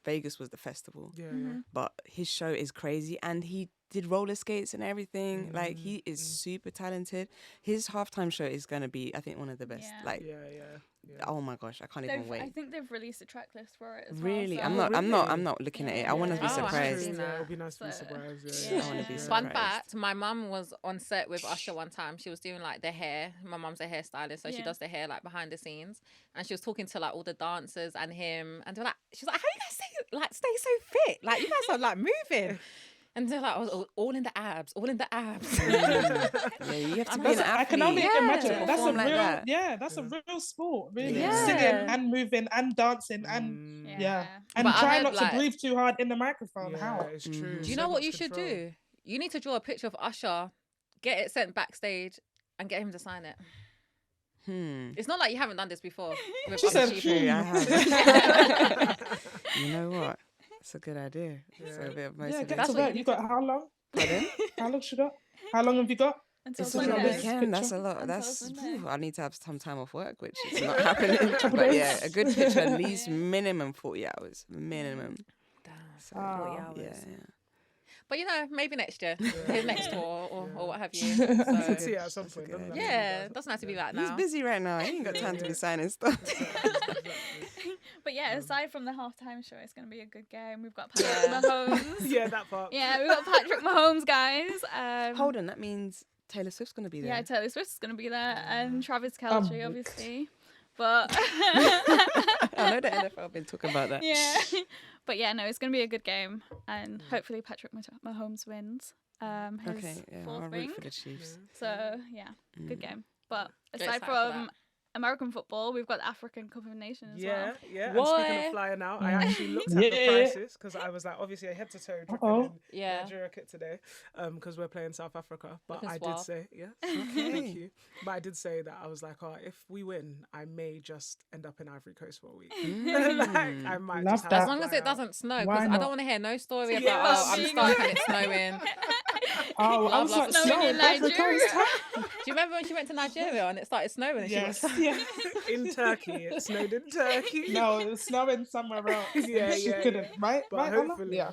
Vegas was the festival. Yeah. But his show is crazy, and he did roller skates and everything. Like he is super talented. His halftime show is gonna be, I think, one of the best. Yeah. Like, oh my gosh, I can't even wait. I think they've released a track list for it as Really, well. I'm not looking at it. I want to be Oh, I haven't surprised. seen that. It'll be nice to be surprised. I want to be Fun surprised. fact, my mum was on set with Usher one time. She was doing like the hair. My mum's a hairstylist, so she does the hair like behind the scenes. And she was talking to like all the dancers and him. And they're like, she's like, how you guys stay so fit? Like you guys are like moving. And they're like, all in the abs, all in the abs. Yeah, you have to be an athlete. I can only imagine. to That's a perform real, like that. that's a real sport. Really, Yeah. singing and moving and dancing and and But I try heard, not like- to breathe too hard in the microphone. Yeah, How? it's true. Do you know what you should do? You need to draw a picture of Usher, get it sent backstage, and get him to sign it. It's not like you haven't done this before. With She other said, people. I have. You know what? It's a good idea. It's a bit of Yeah, motivation. get to work. You got how long? Pardon? How long you got? How long have you got? Until It's a Sunday. long Sunday. weekend. That's a lot. Until That's. Sunday. I need to have some time off work, which is not happening. But yeah, a good picture, at least minimum 40 hours. Minimum. So, 40 hours. Yeah. But you know, maybe next year, his next tour or what have you. To So, see it at some point. good doesn't idea. it? yeah, it doesn't have to be right He's now. busy right now. He ain't got time to be signing stuff. But yeah, aside from the halftime show, it's going to be a good game. We've got Patrick Mahomes. Yeah, that part. Yeah, we've got Patrick Mahomes, guys. Hold on, that means Taylor Swift's going to be there. Yeah, Taylor Swift's going to be there, and Travis Kelce, obviously. But I know the NFL have been talking about that. yeah, but yeah, no, it's going to be a good game, and hopefully Patrick Mahomes wins. His Okay, yeah, fourth I'll ring. root for the Chiefs. So yeah, good game. But Get aside excited for from that. American football, we've got the African Cup of Nations as Yeah, well. yeah. And Boy. speaking of flying out, I actually looked at the Yeah. prices because I was like, obviously, I head to toe dripping in Yeah. Nigeria kit today because we're playing South Africa. But Looking I suave. did say, thank you. But I did say that I was like, if we win, I may just end up in Ivory Coast for a week. Like, I might Love just have that. As to long as fly it out. doesn't snow, Why because I not? don't want to hear no story about, Yeah, oh, I'm being- stuck and it's snowing. Oh, I was Blah, like, blah, snowing snow in in Africa. Nigeria. Do you remember when she went to Nigeria and it started snowing? And Yes. She was, Yeah. In Turkey, it snowed in Turkey. No, it was snowing somewhere else. Yeah, She yeah, couldn't. yeah. Right? But Right, Anna? hopefully, Yeah.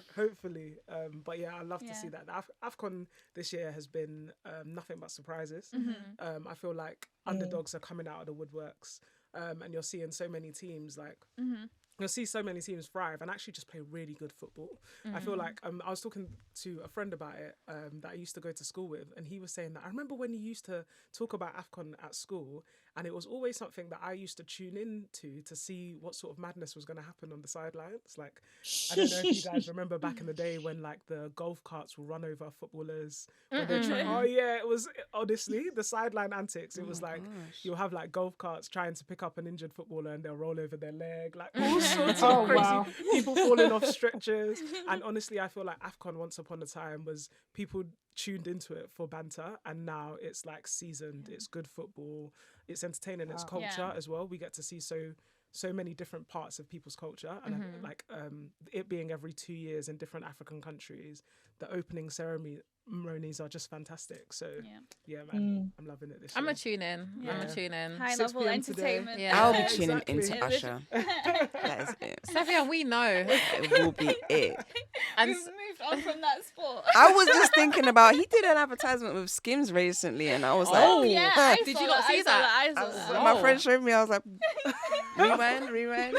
but yeah, I'd love to see that. The AFCON this year has been nothing but surprises. I feel like underdogs are coming out of the woodworks, and you're seeing so many teams like you'll see so many teams thrive and actually just play really good football. I feel like I was talking to a friend about it that I used to go to school with, and he was saying that I remember when you used to talk about AFCON at school, and it was always something that I used to tune in to see what sort of madness was going to happen on the sidelines. Like, I don't know if you guys remember back in the day when like the golf carts will run over footballers. When they're oh yeah, it was honestly the sideline antics. It was like you'll have like golf carts trying to pick up an injured footballer and they'll roll over their leg, like all sorts of crazy people falling off stretchers. And honestly, I feel like AFCON once upon a time was people tuned into it for banter, and now it's like seasoned. It's good football. It's entertaining. It's culture as well. We get to see so many different parts of people's culture, and like it being every 2 years in different African countries, the opening ceremonies are just fantastic. So yeah, man, I'm loving it this year. I'm a tune in. I'm a tune in. High level entertainment. Yeah. I'll be tuning into Usher. That is it. Savia, we know. It will be it. And We've moved on from that sport. I was just thinking about, he did an advertisement with Skims recently, and I was like, Oh, Yeah, I did saw you not see that? I saw that. Oh. my friend showed me, I was like, rewind.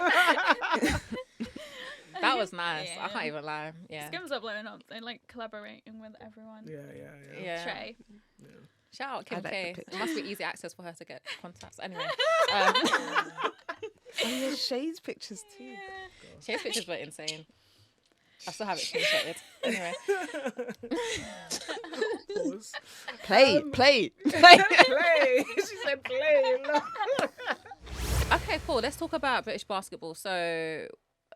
that was nice. Yeah. I can't even lie. Yeah. Skims are blowing up. They like collaborating with everyone. Yeah. Trey. Shout out Kim I like K. the It must be easy access for her to get contacts. Anyway. Oh yeah, Shay's pictures too. Shay's pictures were insane. I still have it screenshotted. Anyway. Pause. Play. Play. She said play. Okay, cool. Let's talk about British basketball. So,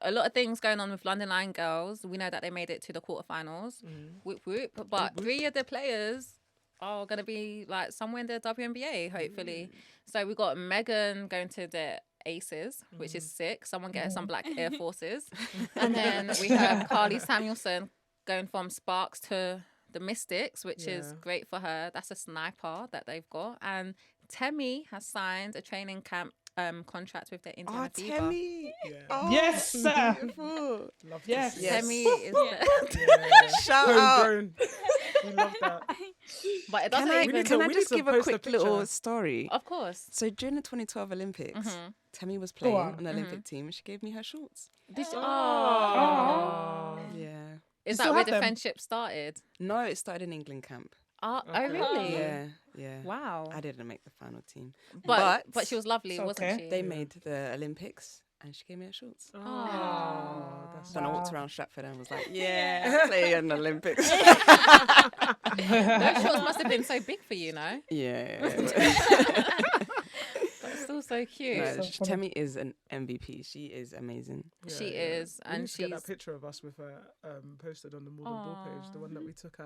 a lot of things going on with London Lion girls. We know that they made it to the quarterfinals. Whoop whoop. But 3 of the players are going to be like somewhere in the WNBA, hopefully. So, we got Megan going to the Aces, which is sick. Someone get some black Air Forces. And then we have Carly Samuelson going from Sparks to the Mystics, which is great for her. That's a sniper that they've got. And Temi has signed a training camp contract with the Indiana Fever. Temi. Yeah. Yes, sir. Beautiful. Love Yes. to Yes. Temi is Shout out. grown. We love that. but it doesn't Can I, even... can I we need just to give a post a quick picture. little story? Of course. So during the 2012 Olympics, Temi was Go playing on. on the Olympic team, and she gave me her shorts. Oh. Yeah. Is still that where have the them? friendship started? No, it started in England camp. Oh, Okay. really? Yeah. Wow. I didn't make the final team. But she was lovely, It's wasn't okay. she? They made the Olympics, and she gave me her shorts. Oh, that's So I walked Wow. around Stratford and was like, yeah, play in the Olympics. Those shorts must have been so big for you, no? Yeah. That's still so cute. No, So funny. Temi is an MVP. She is amazing. She is, We and need to get she's that picture of us with her posted on the More Than Ball page, the one that we took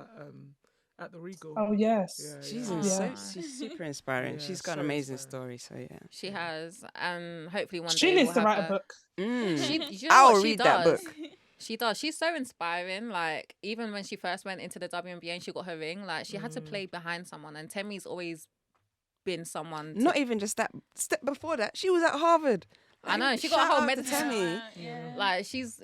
at the Regal. Oh yes. Yeah, She's Yeah. she's super inspiring. Yeah, She's got so an amazing inspiring. story. So yeah. she has, and hopefully one She day needs we'll to have write a her. book. Mm. She, you know I'll what she read that does? book. She does. She's so inspiring. Like, even when she first went into the WNBA and she got her ring, like, she had to play behind someone. And Temi's always been someone. Not even just that. Step before that, she was at Harvard. I know. She got a Shout whole out to medical. Temi. Like, she's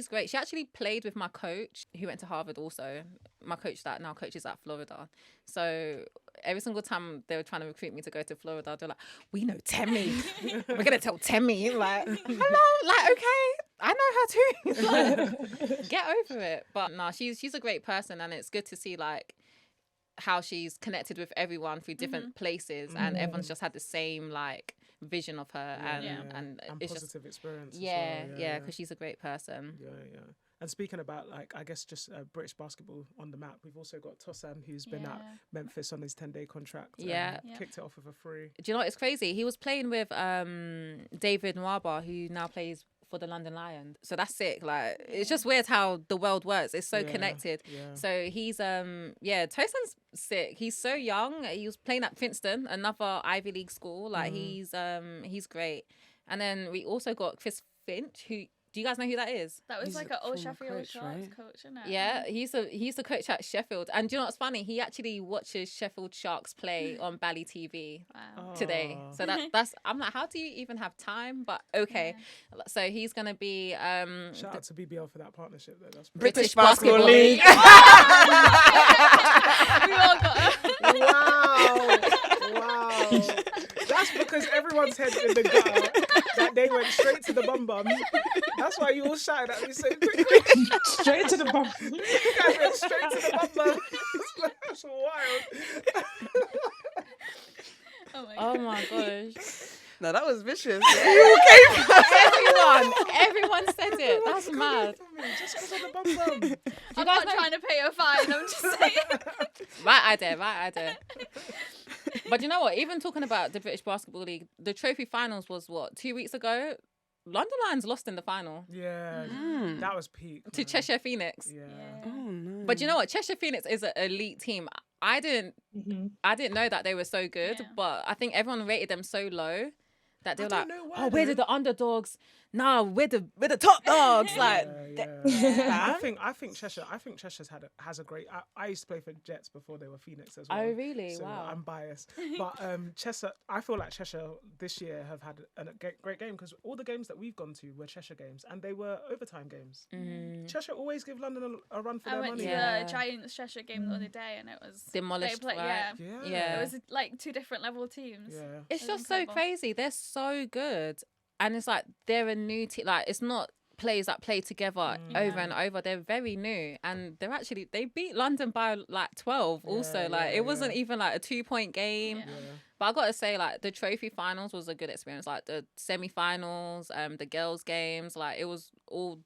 great. She actually played with my coach who went to Harvard also. My coach that now coaches at Florida. So every single time they were trying to recruit me to go to Florida, they're like, we know Temi. We're going to tell Temi. Like, hello? Like, okay. I know her too. Like, get over it. But no, she's a great person, and it's good to see, like, how she's connected with everyone through different places, and everyone's just had the same, like, vision of her, and it's just positive experience. as yeah, well. because she's a great person. Yeah. And speaking about, like, I guess just British basketball on the map, we've also got Tosan, who's been at Memphis on his 10-day contract. Yeah. Kicked it off with a free. Do you know what? It's crazy. He was playing with David Nwaba, who now plays for the London Lions. So that's sick. Like, it's just weird how the world works. It's so connected. Yeah. So he's Tosan's sick. He's so young. He was playing at Princeton, another Ivy League school. Like, he's great. And then we also got Chris Finch, who, do you guys know who that is? That was He's like a an Old former Sheffield coach, Sharks right? coach, isn't it? Yeah, he's the coach at Sheffield. And do you know what's funny? He actually watches Sheffield Sharks play on Bally TV Wow. today. So that's I'm like, how do you even have time? But okay. So he's gonna be Shout out to BBL for that partnership, though. That's British Basketball League. We all got Wow. Wow. That's because everyone's head in the gutter that they went straight to the bum bum. That's why you all shouted at me so quickly. Straight to the bum. You guys went straight to the bum bum. That's wild. Oh my gosh. No, that was vicious. Everyone said it. That's mad. Just because of the bum bum. I'm not trying to pay a fine. I'm just saying. Right idea. But you know what? Even talking about the British Basketball League, the trophy finals was what, 2 weeks ago? London Lions lost in the final. Yeah, that was peak. To Cheshire Phoenix. Yeah. Oh no. But you know what? Cheshire Phoenix is an elite team. I didn't know that they were so good, but I think everyone rated them so low that they were like, "Oh, we're the underdogs. No, we're the top dogs." I think Cheshire. I think Cheshire's has a great. I used to play for Jets before they were Phoenix as well. Oh really? So Wow. I'm biased, but Cheshire. I feel like Cheshire this year have had a great game because all the games that we've gone to were Cheshire games and they were overtime games. Cheshire always give London a run for their money. I went to the Giants Cheshire game the other day and it was Demolished, right? Yeah. It was like 2 different level teams. Yeah. It's just so crazy. They're so good. And it's like they're a new team. Like, it's not players that play together over and over. They're very new. And they beat London by like 12 also. It wasn't even like a 2-point game. Yeah. But I got to say, like, the trophy finals was a good experience. Like, the semi-finals, the girls' games, like, it was all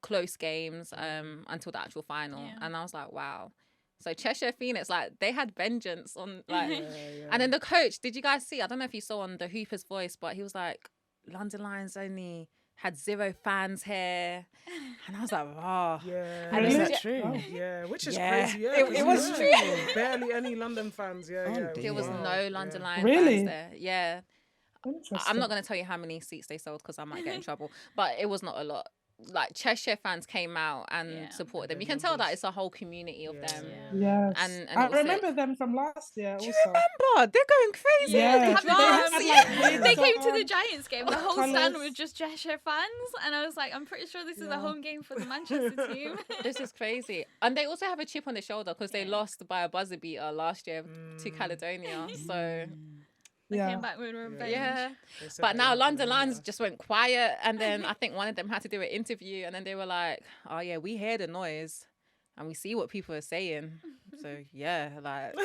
close games until the actual final. Yeah. And I was like, wow. So Cheshire Phoenix, like, they had vengeance on, like... And then the coach, did you guys see? I don't know if you saw on the Hooper's Voice, but he was like, London Lions only had 0 fans here. And I was like, oh. Yeah. And Is that true? Oh, yeah, which is crazy. Yeah, it was true. Barely any London fans. Yeah. There was no London Lions Really? fans there. Yeah. I'm not going to tell you how many seats they sold because I might get in trouble. But it was not a lot. Like, Cheshire fans came out and supported them. You can tell that it's a whole community of them. Yes. And I remember them from last year. Do you remember? They're going crazy. Yeah. They came to the Giants game. The whole stand was just Cheshire fans. And I was like, I'm pretty sure this is a home game for the Manchester team. This is crazy. And they also have a chip on their shoulder because they lost by a buzzer beater last year to Caledonia. So... They came back with revenge. Yeah. But now London Lions just went quiet. And then I think one of them had to do an interview. And then they were like, oh, yeah, we hear the noise. And we see what people are saying. So, yeah, like...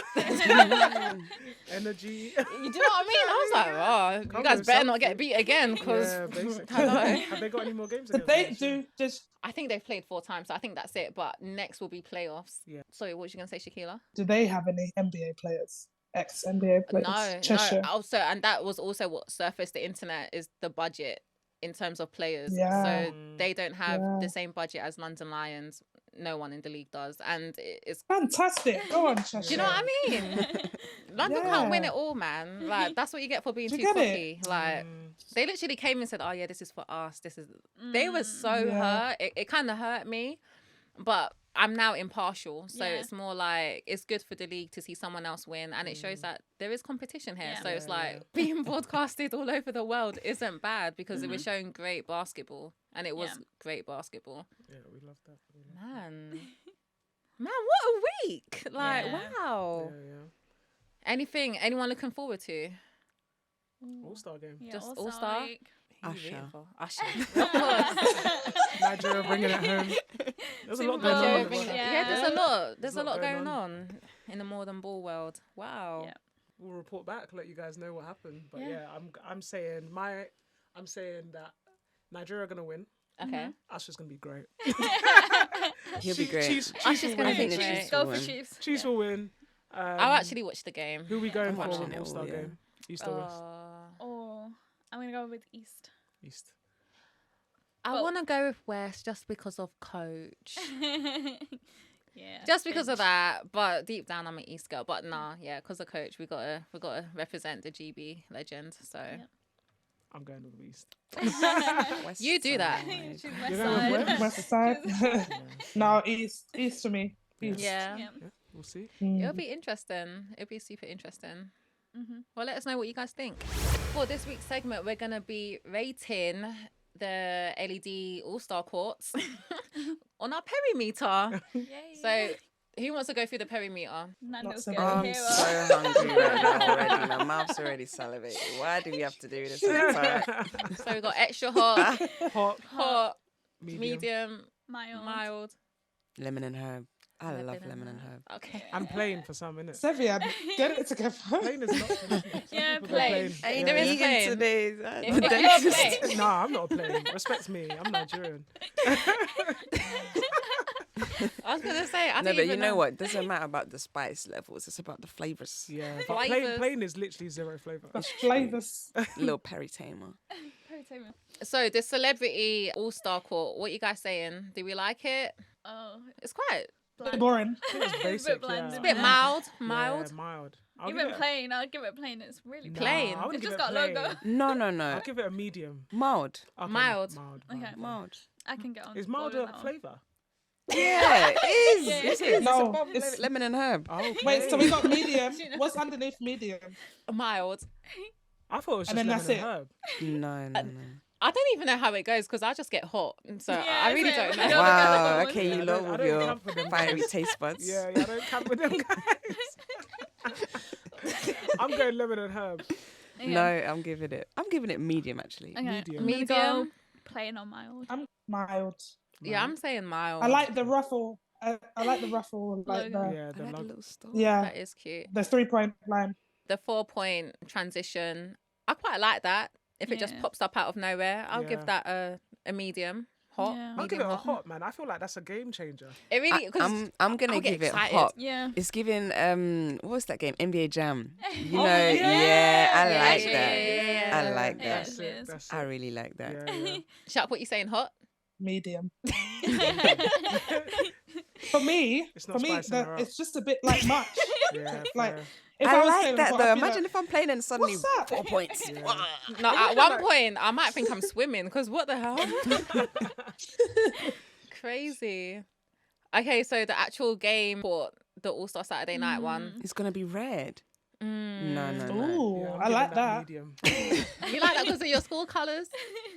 Energy. You do know what I mean? I was like, oh, you guys better not get beat again. Because, have they got any more games? I think they've played 4 times. So I think that's it. But next will be playoffs. Yeah. Sorry, what was you going to say, Shaquila? Do they have any NBA players? Ex-NBA players? No. Also, and that was also what surfaced the internet is the budget in terms of players. Yeah. So they don't have the same budget as London Lions. No one in the league does. And it's fantastic. Go on, Cheshire. Do you know what I mean? London can't win it all, man. Like, that's what you get for being too cocky. Like, they literally came and said, oh, yeah, this is for us. This is... They were so hurt. It kind of hurt me. But I'm now impartial. So it's more like, it's good for the league to see someone else win. And it shows that there is competition here. So it's like, being broadcasted all over the world isn't bad because it was showing great basketball. And it was great basketball. Yeah, we love that. Man, what a week. Like, wow. Yeah. Anyone looking forward to? All-Star game. Yeah, just All-Star? Usher. Nigeria bringing it home. There's a lot going on. There's a lot going on in the modern ball world. Wow. Yeah. We'll report back, let you guys know what happened. But I'm saying that Nigeria are gonna win. Okay. Usher's gonna be great. He'll be great. Usher's gonna be great. Go for Chiefs. Chiefs will win. I'll actually watch the game. Who are we going for in the All-Star game? East or West? I'm gonna go with East. I want to go with West just because of coach. Yeah. Just because of that, but deep down I'm an East girl. But because of coach, we gotta represent the GB legend. So I'm going with East. West you do that. West side. No, East for me. East. Yeah. We'll see. It'll be interesting. It'll be super interesting. Well, let us know what you guys think. For this week's segment, we're going to be rating the LED All-Star courts on our perimeter. Yay. So Who wants to go through the perimeter? Nando's so getting bad. I'm hero. so hungry right now already. My mouth's already salivating. Why do we have to do this all the time? So we got extra hot, Hot, medium, Mild. mild. Lemon and herb. I love lemon and herb. Okay. I'm plain for some, innit? Sevia, get it together. Plain is not for me. Yeah, People go plain. Ain't there is plain. today. If you're plain. No, I'm not plain. Respect me. I'm Nigerian. I was gonna say, I No, don't but even you know what? It doesn't matter about the spice levels. It's about the flavors. Yeah, but Flavours. plain is literally zero flavor. The flavours. Little Perry Tamer. So the celebrity all-star court, what you guys saying? Do we like it? Oh, It's quite bland. Boring. I think it's It's a basic. bit bland, Yeah. a bit mild, Yeah, mild. mild. I'll Even give it plain, I'll give it plain. It's really Nah, plain. I wouldn't It's give just it got plain. logo. No. I'll give it a medium. Mild. Okay, Mild. Mild. Okay. Mild. I can get on. Is board mild with a that one. flavour? Yeah, it is. Yeah, It it is. is. No, It's above it's- lemon and herb. Oh, okay. Wait, so we got medium. What's underneath medium? Mild. I thought it was just And then lemon that's and it. herb. No. I don't even know how it goes because I just get hot, so Yeah, I really same. don't I know. don't Wow. look at Okay, Yeah, you I lot don't- I with don't your camp with them fiery guys. taste buds. Yeah, I don't camp with them guys. I'm going lemon and herb. Okay. No, I'm giving it medium actually. Okay. Medium. I'm gonna go Medium. plain or mild. I'm mild. Yeah, I'm saying mild. I like the ruffle. I like the ruffle, like Logo. the Yeah, I the like the log. little star. That is cute. the 3-point line. The 4-point transition, I quite like that. If it just Yeah. pops up out of nowhere, I'll Yeah. give that a medium. Hot. Yeah. I'll give it medium a hot, man. I feel like that's a game changer. It really. Cause I'm gonna I'll get give it excited. hot. Yeah. It's giving what was that game? NBA Jam. You Oh, know, yeah. I Yeah, like yeah, that. yeah, I yeah. like Yeah. that. That's it it. is. That's I it. really like that. Yeah, yeah. Shaq, what you saying? Hot. Medium. For me, It's not spicing her up. it's just a bit like much. Yeah, Like, fair. if I was like playing that football, though. I'd be Imagine like, if I'm playing and suddenly what's that? 4 points. Yeah. No, at one point I might think I'm swimming because what the hell? Crazy. Okay, so the actual game for the All-Star Saturday night one. It's gonna be red. Mm. No. Ooh, Yeah, I'm I giving like that. Medium. You like that because of your school colours?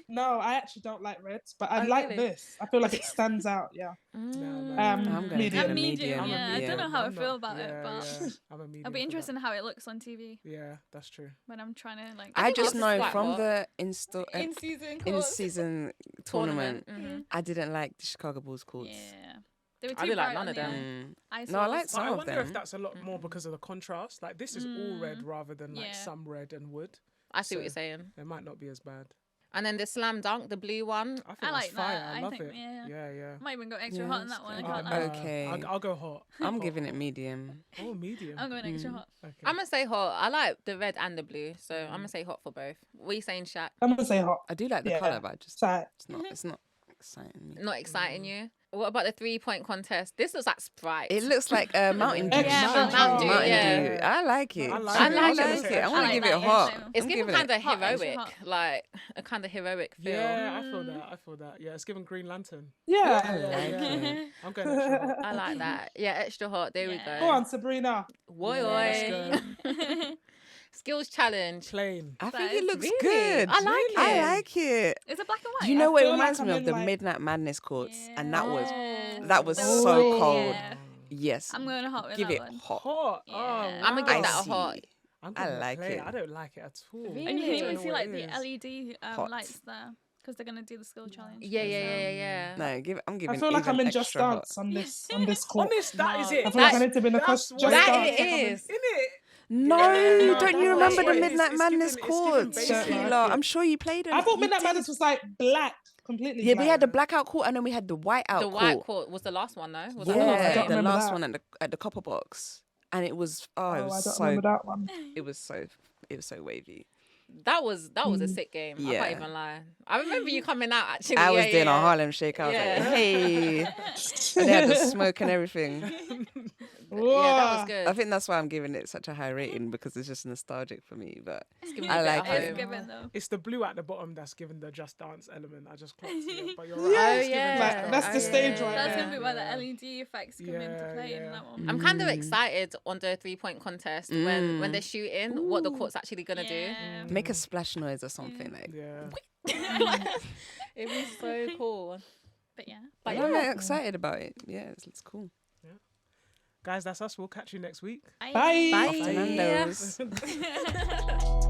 No, I actually don't like reds, but I Oh, like really? this. I feel like it stands out. Yeah. No. I'm gonna Medium. give it I'm medium, medium. I'm a yeah. I medium. don't know how I I'm feel not- about it, yeah, but yeah. I'm a medium. it'll be for interesting that. how it looks on TV Yeah, that's true. when I'm trying to like. I think just I'll know just from like the in season. in season tournament, Mhm. I didn't like the Chicago Bulls courts. Yeah, they were I too did like bright none on of the them. eye. No, I like Eyesores. But I some of wonder them. if that's a lot more because of the contrast. Like this is all red rather than like Yeah. some red and wood. I see what So- you're saying. It might not be as bad. And then the slam dunk, the blue one. I think I that's like fire. that. I I love think- it. yeah. Yeah. Might even go extra Yeah, hot on it's that one. I good. can't Nah, lie. Okay. I'll go hot. I'm giving it medium. Oh, medium. I'm going extra hot. Okay. I'm gonna say hot. I like the red and the blue, so I'm gonna say hot for both. What are you saying, Shaq? I'm gonna say hot. I do like the Yeah. color, but I just So it's not exciting me. Not exciting you? What about the 3-point contest? This looks like Sprite. It looks like Mountain Dew. Yeah, Mountain Dew, yeah. Dew. I like it. I like it. I I like like it. it. I want I to give like it that, hot. yeah. It's I'm giving giving kind it. of Hot, extra heroic, hot. like a kind of heroic feel. Yeah, I feel that. I feel that. Yeah, it's giving Green Lantern. yeah. I like it. I'm going extra hot. I like that. Yeah, extra hot. There we Yeah. go. Go on, Sabrina. Woy Yeah, oy. Skills challenge. Plain. I think That it is looks really- good. I like it. I like it. Is it black and white? Do you know what it feel like reminds I'm me of? in, The like- Midnight Madness courts, and that was Yes. that was They were so white. cold. Yeah. Yes, I'm going hot with give that it one. hot. Hot. Yeah. Oh, I'm gonna give wow. that a hot. I'm I gonna like play it. I don't like it at all. Really? And you can I even don't know see what like it the is. LED Hot. lights there because they're gonna do the skill challenge. Yeah. No, I'm giving. I feel like even I'm in Just extra hot. Dance on this court. Honest, that is No. it. I feel like I That's- need to be in the that's Just what Dance. That like it I'm in- is. In it. No, Yeah, don't you that's remember what the it is. Midnight It's Madness given- it's given courts, basic. Sheila? I'm sure you played them. I thought You Midnight did. Madness was like black, completely Yeah, black. we had the blackout court and then we had the whiteout The court. white court was the last one though. Was that the I last Yeah, don't game? the remember last that. one at the copper box, and it was it I was don't so remember that one. it was so wavy. That was a sick game. I Yeah. can't even lie. I remember you coming out actually. I was yeah, doing yeah. a Harlem Shake. I was Yeah. like, hey, and they had the smoke and everything. Yeah, that was Whoa. good. I think that's why I'm giving it such a high rating because it's just nostalgic for me. But It's giving I me a bit like of it. It's home. given though. It's the blue at the bottom that's given the Just Dance element. I just clocked it. But you're right. Yeah. it's given yeah. Just Like, that's Dance. the stage right That's there. gonna be where the LED effects come into Yeah, play in yeah. that one. I'm kind of excited on the 3-point contest when they're shooting what the court's actually gonna Yeah. make a splash noise or something like. Yeah. It'd be so cool. But yeah. But I'm yeah, excited about it. Yeah, it's cool. Guys, that's us. We'll catch you next week. Bye. After Nando's. Bye.